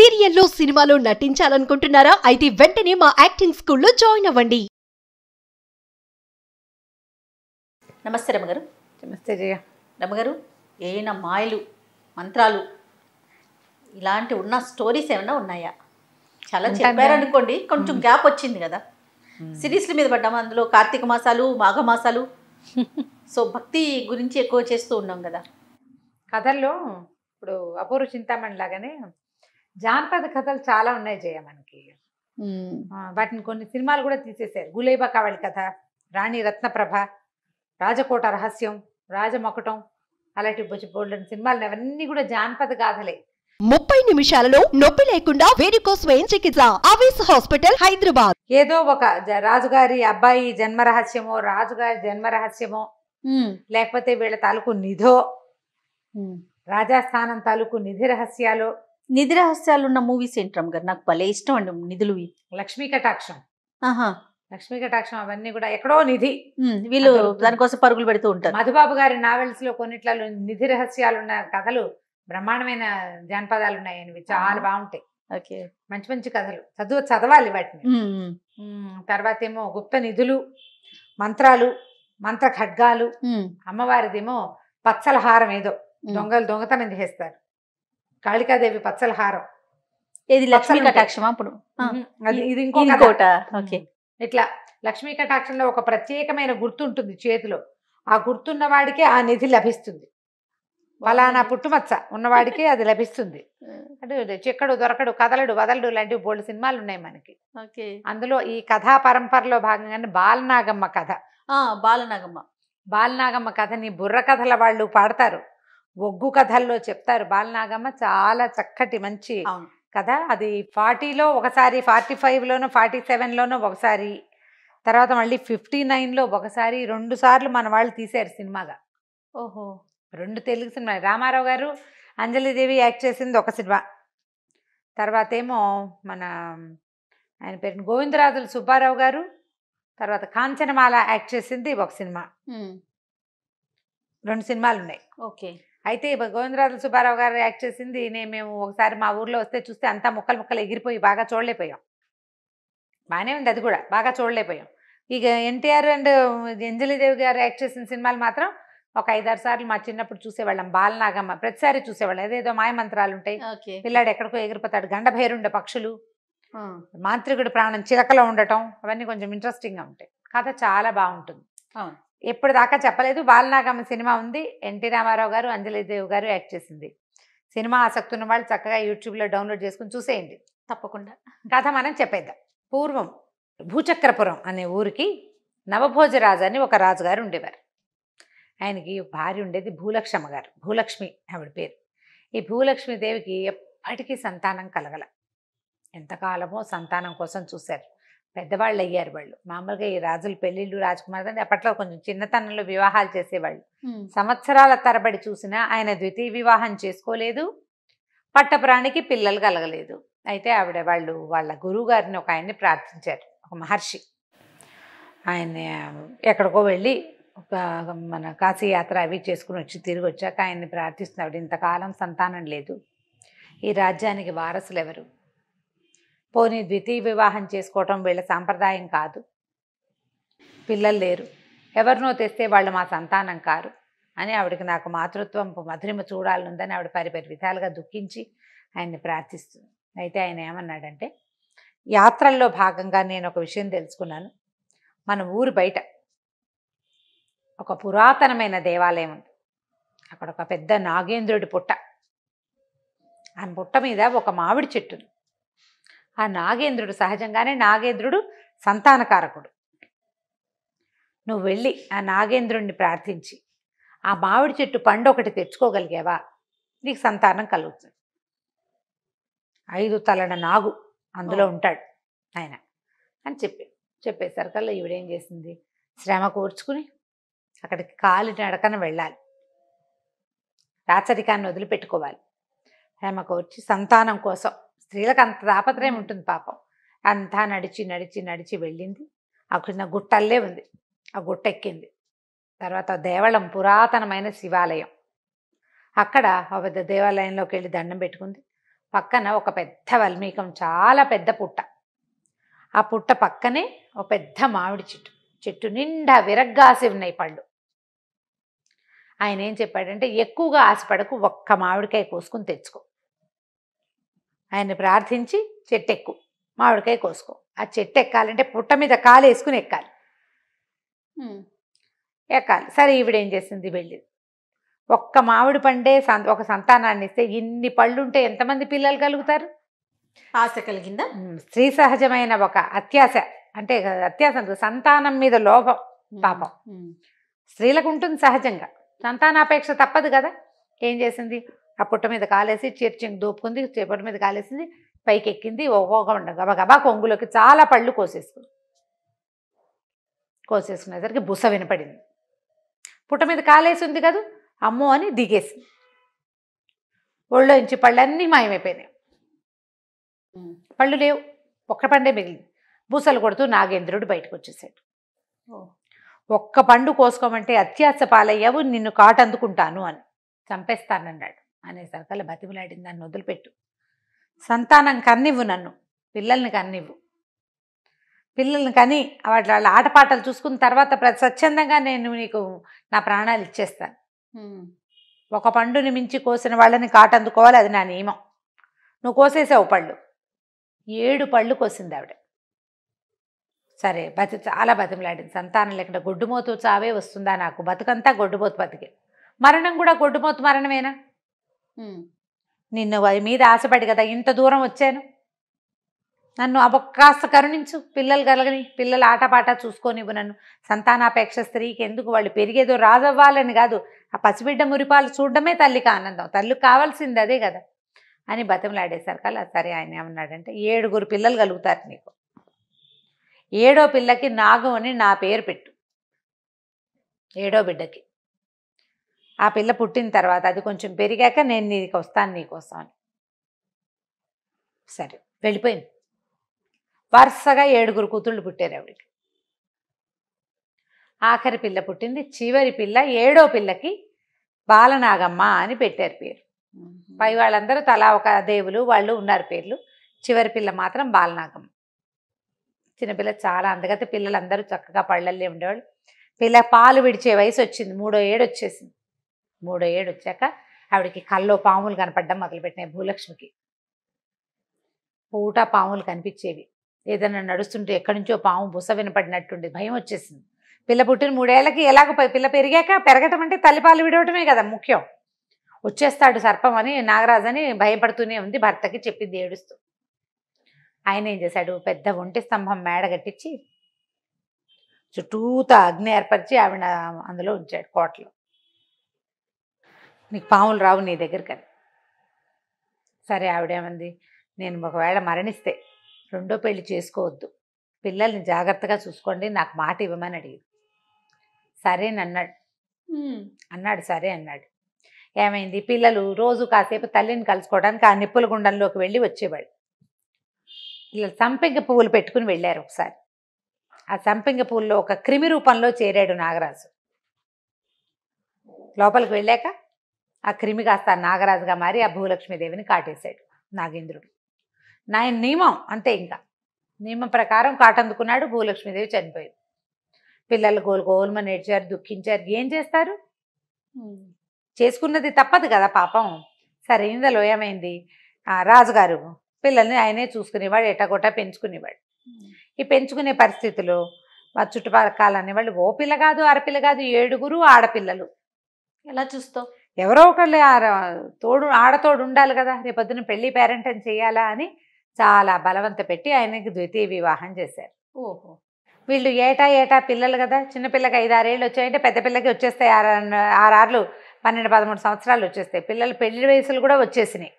సీరియల్లో సినిమాలో నటించాలనుకుంటున్నారా? అయితే వెంటనే మా యాక్టింగ్ స్కూల్లో జాయిన్ అవ్వండి. నమస్తే రమగారు. నమస్తే జయ. రమగారు, ఏమైనా మాయలు మంత్రాలు ఇలాంటి ఉన్న స్టోరీస్ ఏమైనా ఉన్నాయా? చాలా చెప్పారనుకోండి, కొంచెం గ్యాప్ వచ్చింది కదా, సిరీస్ల మీద పడ్డాము. అందులో కార్తీక మాసాలు, మాఘ మాసాలు, సో భక్తి గురించి ఎక్కువ చేస్తూ ఉన్నాం కదా. కథల్లో ఇప్పుడు అపూర్వ చింతామణి లాగానే జానపద కథలు చాలా ఉన్నాయి జయ మనకి. వాటిని కొన్ని సినిమాలు కూడా తీసేశారు. గులేబా కావళి కథ, రాణి రత్నప్రభ, రాజకోట రహస్యం, రాజమకుటం, అలాంటి బోల్డెన్ సినిమాలు అవన్నీ కూడా జానపద గాథలే. 30 నిమిషాలలో నొప్పి లేకుండా వేడికోస్ వెయిన్ చికిత్స. ఆవేశ హాస్పిటల్, హైదరాబాద్. ఏదో ఒక రాజుగారి అబ్బాయి జన్మ రహస్యమో, రాజుగారి జన్మ రహస్యమో, లేకపోతే వీళ్ళ తాలూకు నిధో, రాజస్థానం తాలూకు నిధి రహస్యాలు. నిధి రహస్యాలు ఉన్న మూవీస్ ఏంటి రమగారు? నాకు భలే ఇష్టం అండి నిధులు. లక్ష్మీ కటాక్షం, లక్ష్మీ కటాక్షం అవన్నీ కూడా ఎక్కడో నిధి. వీళ్ళు దానికోసం పరుగులు పెడుతూ ఉంటారు. మధుబాబు గారి నావెల్స్ లో కొన్నిట్లలో నిధి రహస్యాలు ఉన్న కథలు, బ్రహ్మాండమైన జానపదాలు ఉన్నాయని చాలా బాగుంటాయి. మంచి మంచి కథలు చదవాలి వాటిని. తర్వాత ఏమో గుప్త నిధులు, మంత్రాలు, మంత్ర ఖడ్గాలు. అమ్మవారిదేమో పచ్చల హారం, ఏదో దొంగతనం చేస్తారు. కాళికాదేవి పచ్చల హారం. ఇది లక్ష్మీ కటాక్షమా? అప్పుడు ఇది ఇంకోట. ఇట్లా లక్ష్మీ కటాక్షంలో ఒక ప్రత్యేకమైన గుర్తు ఉంటుంది చేతిలో. ఆ గుర్తున్న వాడికే ఆ నిధి లభిస్తుంది. ఫలానా పుట్టుమచ్చ ఉన్నవాడికి అది లభిస్తుంది. అంటే చెక్కడు, దొరకడు, కదలడు, వదలడు లాంటివి బోల్డ్ సినిమాలు ఉన్నాయి మనకి. అందులో ఈ కథా పరంపరలో భాగంగానే బాలనాగమ్మ కథ. బాలనాగమ్మ కథని బుర్ర కథల వాళ్ళు పాడతారు, ఒగ్గు కథల్లో చెప్తారు. బాలనాగమ్మ చాలా చక్కటి మంచి కథ. అది 40లో ఒకసారి, 45లోనో 47లోనో ఒకసారి, తర్వాత మళ్ళీ 59లో ఒకసారి, 2 సార్లు మన వాళ్ళు తీశారు సినిమాగా. 2 తెలుగు సినిమా. రామారావు గారు, అంజలిదేవి యాక్ట్ చేసింది ఒక సినిమా. తర్వాత ఏమో మన ఆయన పేరు గోవిందరాజుల సుబ్బారావు గారు, తర్వాత కాంచనమాల యాక్ట్ చేసింది ఒక సినిమా. 2 సినిమాలు ఉన్నాయి. అయితే గోవిందరాజుల సుబ్బారావు గారు యాక్ట్ చేసింది మేము ఒకసారి మా ఊర్లో వస్తే చూస్తే అంతా ముక్కలు ఎగిరిపోయి బాగా చూడలేకపోయాం. బాగానే ఉంది, అది కూడా బాగా చూడలేకపోయాం. ఇక ఎన్టీఆర్ అండ్ అంజలిదేవి గారు యాక్ట్ చేసిన సినిమాలు మాత్రం ఒక 5-6 సార్లు మా చిన్నప్పుడు చూసేవాళ్ళం. బాలనాగమ్మ ప్రతిసారి చూసేవాళ్ళం. అదేదో మాయమంత్రాలు ఉంటాయి, పిల్లాడు ఎక్కడికో ఎగిరిపోతాడు, గండభైరుండే పక్షులు, మాంత్రికుడి ప్రాణం చిలకలో ఉండటం, అవన్నీ కొంచెం ఇంట్రెస్టింగ్గా ఉంటాయి. కథ చాలా బాగుంటుంది. ఎప్పుడు దాకా చెప్పలేదు. బాలనాగమ్మ సినిమా ఉంది, ఎన్టీ రామారావు గారు, అంజలిదేవి గారు యాక్ట్ చేసింది. సినిమా ఆసక్తి ఉన్న వాళ్ళు చక్కగా యూట్యూబ్లో డౌన్లోడ్ చేసుకుని చూసేయండి. తప్పకుండా కథ మనం చెప్పేద్దాం. పూర్వం భూచక్రపురం అనే ఊరికి నవభోజరాజు అని ఒక రాజుగారు ఉండేవారు. ఆయనకి భార్య ఉండేది భూలక్ష్మ గారు. భూలక్ష్మి ఆవిడ పేరు. ఈ భూలక్ష్మీదేవికి ఎప్పటికీ సంతానం కలగల. ఎంతకాలమో సంతానం కోసం చూశారు. పెద్దవాళ్ళు అయ్యారు వాళ్ళు. మామూలుగా ఈ రాజుల పెళ్ళిళ్ళు, రాజకుమారులు అప్పట్లో కొంచెం చిన్నతనంలో వివాహాలు చేసేవాళ్ళు. సంవత్సరాల తరబడి చూసినా ఆయన ద్వితీయ వివాహం చేసుకోలేదు, పట్టపురానికి పిల్లలు కలగలేదు. అయితే ఆవిడ వాళ్ళ గురువు గారిని ఒక ఆయన్ని ప్రార్థించారు, ఒక మహర్షి. ఆయన ఎక్కడికో వెళ్ళి మన కాశీయాత్ర అవి చేసుకుని వచ్చి తిరిగి వచ్చాక ఆయన్ని ప్రార్థిస్తున్నాడు. ఇంతకాలం సంతానం లేదు, ఈ రాజ్యానికి వారసులు ఎవరు? పోనీ ద్వితీయ వివాహం చేసుకోవటం వీళ్ళ సాంప్రదాయం కాదు, పిల్లలు లేరు, ఎవరినో తెస్తే వాళ్ళు మా సంతానం కారు అని ఆవిడకి నాకు మాతృత్వం మధురిమ చూడాలనుందని ఆవిడ పరిపరి విధాలుగా దుఃఖించి ఆయన్ని ప్రార్థిస్తుంది. అయితే ఆయన ఏమన్నాడంటే, యాత్రల్లో భాగంగా నేను ఒక విషయం తెలుసుకున్నాను. మన ఊరు బయట ఒక పురాతనమైన దేవాలయం ఉంది. అక్కడ ఒక పెద్ద నాగేంద్రుడి పుట్ట, ఆ పుట్ట మీద ఒక మామిడి చెట్టు. ఆ నాగేంద్రుడు సహజంగానే నాగేంద్రుడు సంతానకారకుడు. నువ్వు వెళ్ళి ఆ నాగేంద్రుడిని ప్రార్థించి ఆ మామిడి చెట్టు పండు ఒకటి తెచ్చుకోగలిగావా, నీకు సంతానం కలుగుతుంది. 5 తలల నాగు అందులో ఉంటాడు ఆయన అని చెప్పేసరికల్లా ఈవిడేం చేసింది, శ్రమ కూర్చుకుని అక్కడికి కాలి నడకన వెళ్ళాలి, రాచరికాన్ని వదిలిపెట్టుకోవాలి. శ్రమ కూర్చి సంతానం కోసం, స్త్రీలకు అంత తాపత్రయం ఉంటుంది పాపం. అంతా నడిచి వెళ్ళింది. అక్కడ గుట్టల్లే ఉంది, ఆ గుట్ట ఎక్కింది. తర్వాత దేవళం, పురాతనమైన శివాలయం. అక్కడ ఆ పెద్ద దేవాలయంలోకి వెళ్ళి దండం పెట్టుకుంది. పక్కన ఒక పెద్ద వల్మీకం, చాలా పెద్ద పుట్ట. ఆ పుట్ట పక్కనే ఒక పెద్ద మామిడి చెట్టు, చెట్టు నిండా విరగ్గాసి ఉన్నాయి పళ్ళు. ఆయన ఏం చెప్పాడంటే, ఎక్కువగా ఆశపడకు, ఒక్క మామిడికాయ కోసుకుని తెచ్చుకో. ఆయన్ని ప్రార్థించి చెట్టు ఎక్కు, మామిడికాయ కోసుకో. ఆ చెట్టు ఎక్కాలంటే పుట్ట మీద కాలు వేసుకుని ఎక్కాలి. ఎక్కాలి. సరే, ఈవిడేం చేసింది, వెళ్ళింది. ఒక్క మామిడి పండే ఒక సంతానాన్ని ఇస్తే ఇన్ని పళ్ళు ఉంటే ఎంతమంది పిల్లలు కలుగుతారు? ఆశ కలిగిందా? స్త్రీ సహజమైన ఒక అత్యాశ, అంటే అత్యాశ సంతానం మీద లోభం. పాపం స్త్రీలకు ఉంటుంది సహజంగా, సంతానాపేక్ష తప్పదు కదా. ఏం చేసింది, ఆ పుట్ట మీద కాలేసి చీర్చింగ్ దూపుకుంది, పుట్ట మీద కాలేసింది, పైకి ఎక్కింది. ఒక్కొక్క గబగబా కొంగులోకి చాలా పళ్ళు కోసేసుకునేసరికి బుస వినపడింది. పుట్ట మీద కాలేసి ఉంది కదా, అమ్మో అని దిగేసింది. ఒళ్ళో నుంచి పళ్ళన్నీ మాయమైపోయినాయి. పళ్ళు లేవు, ఒక్క పండే మిగిలింది. బూసలు కొడుతూ నాగేంద్రుడు బయటకు వచ్చేసాడు. ఒక్క పండు కోసుకోమంటే అత్యాశ పాలయ్యావు, నిన్ను కాటందుకుంటాను అని, చంపేస్తానన్నాడు. అనేసరికల్లా బతిమలాడింది, నన్ను వదిలిపెట్టు, సంతానం కన్నివ్వు, నన్ను పిల్లల్ని కన్నివ్వు, పిల్లల్ని కని వాళ్ళ ఆటపాటలు చూసుకున్న తర్వాత స్వచ్ఛందంగా నేను నీకు నా ప్రాణాలు ఇచ్చేస్తాను. ఒక పండుని మించి కోసిన వాళ్ళని కాటందుకోవాలి, అది నా నియమం. నువ్వు కోసేసావు పళ్ళు. 7 పళ్ళు కోసింది ఆవిడ. సరే, చాలా బతిమలాడింది. సంతానం లేకుండా గొడ్డుమోతు చావే వస్తుందా నాకు, బతుకంతా గొడ్డుమోతు బతికే, మరణం కూడా గొడ్డుమోతు మరణమేనా? నిన్ను మీద ఆశపడి కదా ఇంత దూరం వచ్చాను, నన్ను కాస్త కరుణించు, పిల్లలు కలగని, పిల్లల ఆటపాట చూసుకోనివ్వు నన్ను. సంతానాపేక్ష స్త్రీకి ఎందుకు, వాళ్ళు పెరిగేదో రాజవ్వాలని కాదు, ఆ పసిబిడ్డ మురిపాలు చూడడమే తల్లికి ఆనందం, తల్లికి కావాల్సింది అదే కదా అని బతిమలాడేసరికల్లా సరే ఆయన ఏమన్నాడంటే, 7 పిల్లలు కలుగుతారు నీకు, 7వ పిల్లకి నాగం అని నా పేరు పెట్టు, 7వ బిడ్డకి. ఆ పిల్ల పుట్టిన తర్వాత అది కొంచెం పెరిగాక నేను నీకు వస్తాను, నీకోసం అని. సరే, వెళ్ళిపోయింది. వరుసగా 7 కూతుళ్ళు పుట్టారు ఆవిడికి. ఆఖరి పిల్ల పుట్టింది. చివరి పిల్ల 7వ పిల్లకి బాలనాగమ్మ అని పెట్టారు పేరు. పై వాళ్ళందరూ తలా ఒక దేవులు వాళ్ళు ఉన్నారు పేర్లు. చివరి పిల్ల మాత్రం బాలనాగమ్మ. చిన్నపిల్ల చాలా అందగతే, పిల్లలందరూ చక్కగా పళ్ళల్లే ఉండేవాళ్ళు. పిల్ల పాలు విడిచే వయసు వచ్చింది, 3వ ఏడు వచ్చేసింది. 3వ ఏడు వచ్చాక ఆవిడకి కల్లో పాములు కనపడడం మొదలుపెట్టినాయి. భూలక్ష్మికి పూట పాములు కనిపించేవి. ఏదైనా నడుస్తుంటే ఎక్కడి నుంచో పాము బుస వినపడినట్టుండి భయం వచ్చేసింది. పిల్ల పుట్టిన 3 ఏళ్ళకి ఎలాగో పిల్ల పెరిగాక, పెరగటం అంటే తల్లిపాలు విడవటమే కదా ముఖ్యం. వచ్చేస్తాడు సర్పం అని, నాగరాజు అని భయపడుతూనే ఉంది. భర్తకి చెప్పింది ఏడుస్తూ. ఆయన ఏం చేశాడు, పెద్ద ఒంటి స్తంభం మేడ కట్టించి చుట్టూతా అగ్ని ఏర్పరిచి ఆవిడ అందులో ఉంచాడు, కోటలో. నీకు పాములు రావు నీ దగ్గరికి అని. సరే, ఆవిడేమంది, నేను ఒకవేళ మరణిస్తే 2వ పెళ్లి చేసుకోవద్దు, పిల్లల్ని జాగ్రత్తగా చూసుకోండి, నాకు మాట ఇవ్వమని అడిగింది. అన్నాడు. సరే అన్నాడు. ఏమైంది, పిల్లలు రోజు కాసేపు తల్లిని కలుసుకోవడానికి ఆ నిప్పుల గుండంలోకి వెళ్ళి వచ్చేవాడు. ఇలా సంపెంగ పువ్వులు పెట్టుకుని వెళ్ళారు ఒకసారి. ఆ సంపెంగ పువ్వుల్లో ఒక క్రిమి రూపంలో చేరాడు నాగరాజు. లోపలికి వెళ్ళాక ఆ క్రిమి కాస్త నాగరాజుగా మారి ఆ భూలక్ష్మీదేవిని కాటేశాడు నాగేంద్రుడు. నియమం అంతే, ఇంకా నియమం ప్రకారం కాటందుకున్నాడు. భూలక్ష్మీదేవి చనిపోయింది. పిల్లలు గోల్మని ఏడ్చారు, దుఃఖించారు. ఏం చేస్తారు, చేసుకున్నది తప్పదు కదా పాపం. సరే, ఇందులో ఏమైంది, రాజుగారు పిల్లల్ని ఆయనే చూసుకునేవాడు, ఎటగొట్టా పెంచుకునేవాడు. ఈ పెంచుకునే పరిస్థితిలో మా చుట్టుపక్కల అనేవాళ్ళు, ఓ పిల్ల కాదు అరపిల్ల కాదు, 7 ఆడపిల్లలు. ఎలా చూస్తావు, ఎవరో ఒకళ్ళు ఆడతోడు ఉండాలి కదా, రేపొద్దున పెళ్లి పేరెంట్ అని చేయాలా అని చాలా బలవంత పెట్టి ఆయనకి ద్వితీయ వివాహం చేశారు. ఓహో, వీళ్ళు ఏటా పిల్లలు కదా, చిన్నపిల్లకి 5-6 ఏళ్ళు వచ్చాయంటే పెద్ద పిల్లకి వచ్చేస్తాయి 6 12-13 సంవత్సరాలు వచ్చేస్తాయి. పిల్లలు పెళ్లి వయసులు కూడా వచ్చేసినాయి.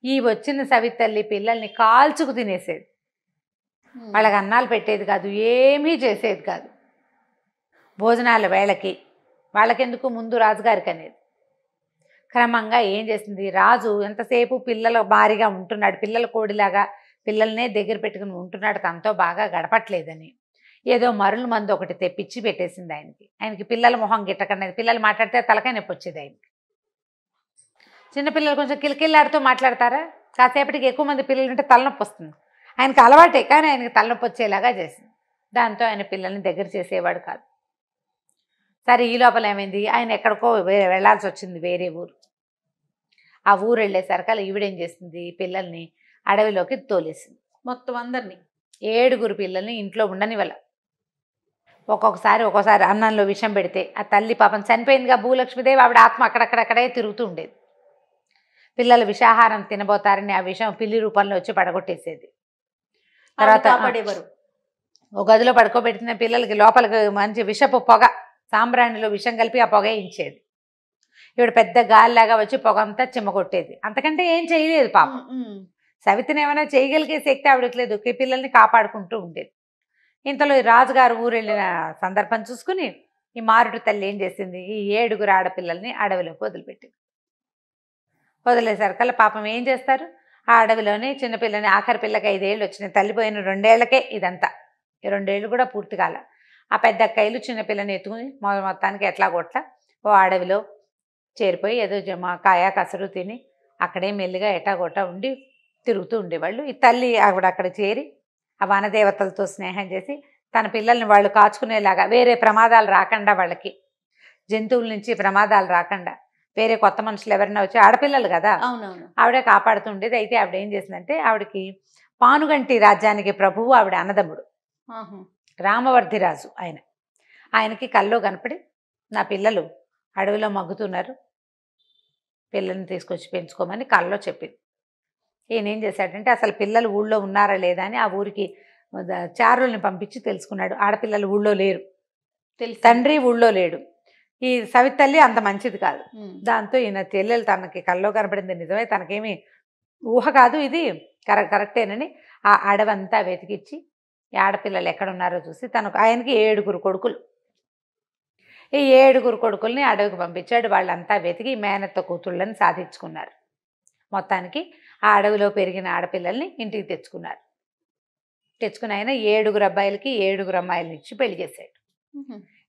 ఈ వచ్చిన సవితల్లి పిల్లల్ని కాల్చుకు తినేసేది. వాళ్ళకి అన్నాలు పెట్టేది కాదు, ఏమీ చేసేది కాదు. భోజనాల వేళకి వాళ్ళకెందుకు, ముందు రాజుగారికి అనేది. క్రమంగా ఏం చేసింది, రాజు ఎంతసేపు పిల్లల భారీగా ఉంటున్నాడు, పిల్లల కోడిలాగా పిల్లల్నే దగ్గర పెట్టుకుని ఉంటున్నాడు, తనతో బాగా గడపట్లేదని ఏదో మరుల మందు ఒకటి తెప్పించి పెట్టేసింది ఆయనకి. పిల్లల మొహం గిట్టకనేది, పిల్లలు మాట్లాడితే తలకాయ నొప్పి వచ్చేది ఆయనకి. చిన్నపిల్లలు కొంచెం కిలకిల్లాడుతూ మాట్లాడతారా, కాసేపటికి ఎక్కువ మంది పిల్లలు ఉంటే తలనొప్పి వస్తుంది. ఆయనకు అలవాటే, కానీ ఆయనకి తలనొప్పి వచ్చేలాగా చేసింది. దాంతో ఆయన పిల్లల్ని దగ్గర చేసేవాడు కాదు. సరే ఈ లోపల ఏమైంది, ఆయన ఎక్కడికో వెళ్ళాల్సి వచ్చింది, వేరే ఊరు. ఆ ఊరు వెళ్ళేసరికి ఈవిడేం చేసింది, పిల్లల్ని అడవిలోకి తోలేసింది. మొత్తం అందరినీ 7 పిల్లల్ని ఇంట్లో ఉండనివ్వాల. ఒక్కొక్కసారి అన్నంలో విషం పెడితే ఆ తల్లి పాపం చనిపోయిందిగా భూలక్ష్మీదేవి, ఆవిడ ఆత్మ అక్కడక్కడే తిరుగుతూ ఉండేది. పిల్లలు విషాహారం తినబోతారని ఆ విషం పిల్లి రూపంలో వచ్చి పడగొట్టేసేది. తర్వాత కాపాడేవారు. ఒక గదిలో పడుకోబెట్టిన పిల్లలకి లోపలికి మంచి విషపు పొగ, సాంబ్రాణిలో విషం కలిపి ఆ పొగ ఇచ్చేది. ఈవిడ పెద్ద గాలిలాగా వచ్చి పొగ అంతా చిమ్మగొట్టేది. అంతకంటే ఏం చేయలేదు పాపం. సవితిని ఏమైనా చేయగలిగే శక్తి ఆవిడకి లేదు. పిల్లల్ని కాపాడుకుంటూ ఉండేది. ఇంతలో ఈ రాజుగారు ఊరు వెళ్ళిన సందర్భం చూసుకుని ఈ మారుడు తల్లి ఏం చేసింది, ఈ 7 ఆడపిల్లల్ని అడవిలోకి వదిలిపెట్టింది. వదిలేసరికల్లా పాపం ఏం చేస్తారు, ఆ అడవిలోనే చిన్నపిల్లని, ఆఖరి పిల్లకి 5 ఏళ్ళు వచ్చినాయి. తల్లిపోయిన 2 ఏళ్లకే ఇదంతా. ఈ 2 ఏళ్ళు కూడా పూర్తి కాల. ఆ పెద్ద అక్కయ్యలు చిన్నపిల్లని ఎత్తుకుని మొత్తానికి ఎట్లా కొట్లా ఓ అడవిలో చేరిపోయి ఏదో కాయ కసరు తిని అక్కడే మెల్లిగా ఎటాగొట్టా ఉండి తిరుగుతూ ఉండేవాళ్ళు. ఈ తల్లి ఆవిడ అక్కడ చేరి ఆ వనదేవతలతో స్నేహం చేసి తన పిల్లల్ని వాళ్ళు కాచుకునేలాగా, వేరే ప్రమాదాలు రాకుండా, వాళ్ళకి జంతువుల నుంచి ప్రమాదాలు రాకుండా, వేరే కొత్త మనుషులు ఎవరైనా వచ్చి, ఆడపిల్లలు కదా, అవునవును, ఆవిడే కాపాడుతుండేది. అయితే ఆవిడ ఏం చేసిందంటే, ఆవిడకి పానుగంటి రాజ్యానికి ప్రభువు ఆవిడ అన్నదమ్ముడు రామవర్ధిరాజు. ఆయనకి కల్లో కనపడి నా పిల్లలు అడవిలో మగ్గుతున్నారు, పిల్లల్ని తీసుకొచ్చి పెంచుకోమని కల్లో చెప్పింది. ఈయన ఏం చేశాడంటే, అసలు పిల్లలు ఊళ్ళో ఉన్నారా లేదా అని ఆ ఊరికి చారుల్ని పంపించి తెలుసుకున్నాడు. ఆడపిల్లలు ఊళ్ళో లేరు, తండ్రి ఊళ్ళో లేడు. ఈ సవితల్లి అంత మంచిది కాదు. దాంతో ఈయన చెల్లెలు తనకి కల్లో కనపడింది నిజమే, తనకేమీ ఊహ కాదు, ఇది కరెక్టేనని ఆ అడవంతా వెతికిచ్చి ఈ ఆడపిల్లలు ఎక్కడున్నారో చూసి ఆయనకి 7 కొడుకులు. ఈ 7 కొడుకుల్ని అడవికి పంపించాడు. వాళ్ళంతా వెతికి మేనత్త కూతుళ్ళని సాధించుకున్నారు. మొత్తానికి ఆ అడవిలో పెరిగిన ఆడపిల్లల్ని ఇంటికి తెచ్చుకున్నారు. తెచ్చుకుని ఆయన 7 అబ్బాయిలకి 7 అమ్మాయిలని ఇచ్చి పెళ్లి చేశాడు.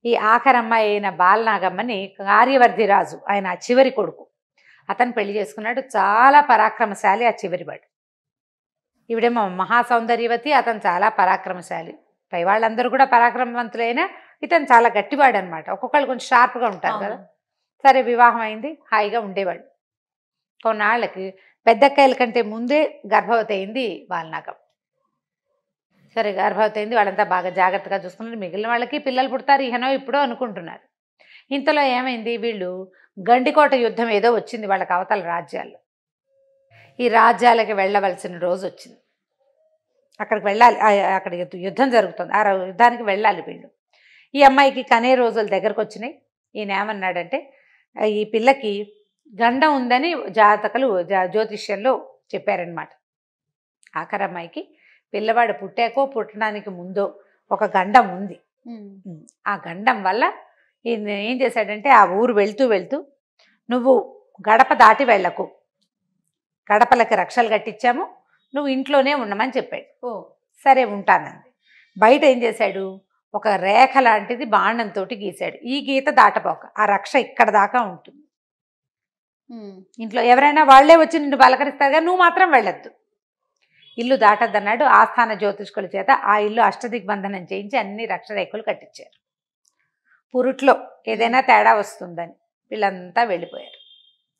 ఈ ఆఖరి అమ్మాయి అయిన బాలనాగమ్మని కార్యవర్ధిరాజు, ఆయన ఆ చివరి కొడుకు, అతను పెళ్లి చేసుకున్నాడు. చాలా పరాక్రమశాలి ఆ చివరివాడు. ఈవిడేమో మహాసౌందర్యవతి, అతను చాలా పరాక్రమశాలి. పై వాళ్ళందరూ కూడా పరాక్రమవంతులైనా ఇతను చాలా గట్టివాడు అనమాట. ఒక్కొక్కళ్ళు కొంచెం షార్ప్గా ఉంటారు కదా. సరే వివాహం అయింది, హాయిగా ఉండేవాడు. కొన్నాళ్ళకి పెద్దక్కాయల కంటే ముందే గర్భవతి అయింది బాలనాగం. సరే గర్భవతి అయింది, వాళ్ళంతా బాగా జాగ్రత్తగా చూసుకున్నారు. మిగిలిన వాళ్ళకి పిల్లలు పుడతారు ఇహనో ఇప్పుడో అనుకుంటున్నారు. ఇంతలో ఏమైంది, వీళ్ళు గండికోట యుద్ధం ఏదో వచ్చింది వాళ్ళకి అవతల రాజ్యాల్లో. ఈ రాజ్యాలకి వెళ్ళవలసిన రోజు వచ్చింది. అక్కడికి వెళ్ళాలి, అక్కడ యుద్ధం జరుగుతుంది. ఆ యుద్ధానికి వెళ్ళాలి వీళ్ళు. ఈ అమ్మాయికి కనే రోజులు దగ్గరకు వచ్చినాయి. ఈయన ఏమన్నాడంటే, ఈ పిల్లకి గండం ఉందని జాతకులు జ్యోతిష్యంలో చెప్పారనమాట. ఆఖరి అమ్మాయికి పిల్లవాడు పుట్టాకో పుట్టడానికి ముందో ఒక గండం ఉంది. ఆ గండం వల్ల ఈయన ఏం చేశాడంటే, ఆ ఊరు వెళ్తూ వెళ్తూ నువ్వు గడప దాటి వెళ్ళకు, గడపలకి రక్షలు కట్టించాము, నువ్వు ఇంట్లోనే ఉండమని చెప్పాడు. సరే ఉంటానంది. బయట ఏం చేశాడు, ఒక రేఖ లాంటిది బాణంతో గీశాడు. ఈ గీత దాటపోక, ఆ రక్ష ఇక్కడ దాకా ఉంటుంది. ఇంట్లో ఎవరైనా వాళ్లే వచ్చి నిన్ను పలకరిస్తారు కానీ నువ్వు మాత్రం వెళ్ళొద్దు, ఇల్లు దాటద్దన్నాడు. ఆస్థాన జ్యోతిష్కుల చేత ఆ ఇల్లు అష్టదిగ్బంధనం చేయించి అన్ని రక్షరేఖలు కట్టించారు. పురుట్లో ఏదైనా తేడా వస్తుందని వీళ్ళంతా వెళ్ళిపోయారు.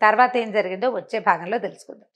తర్వాత ఏం జరిగిందో వచ్చే భాగంలో తెలుసుకుందాం.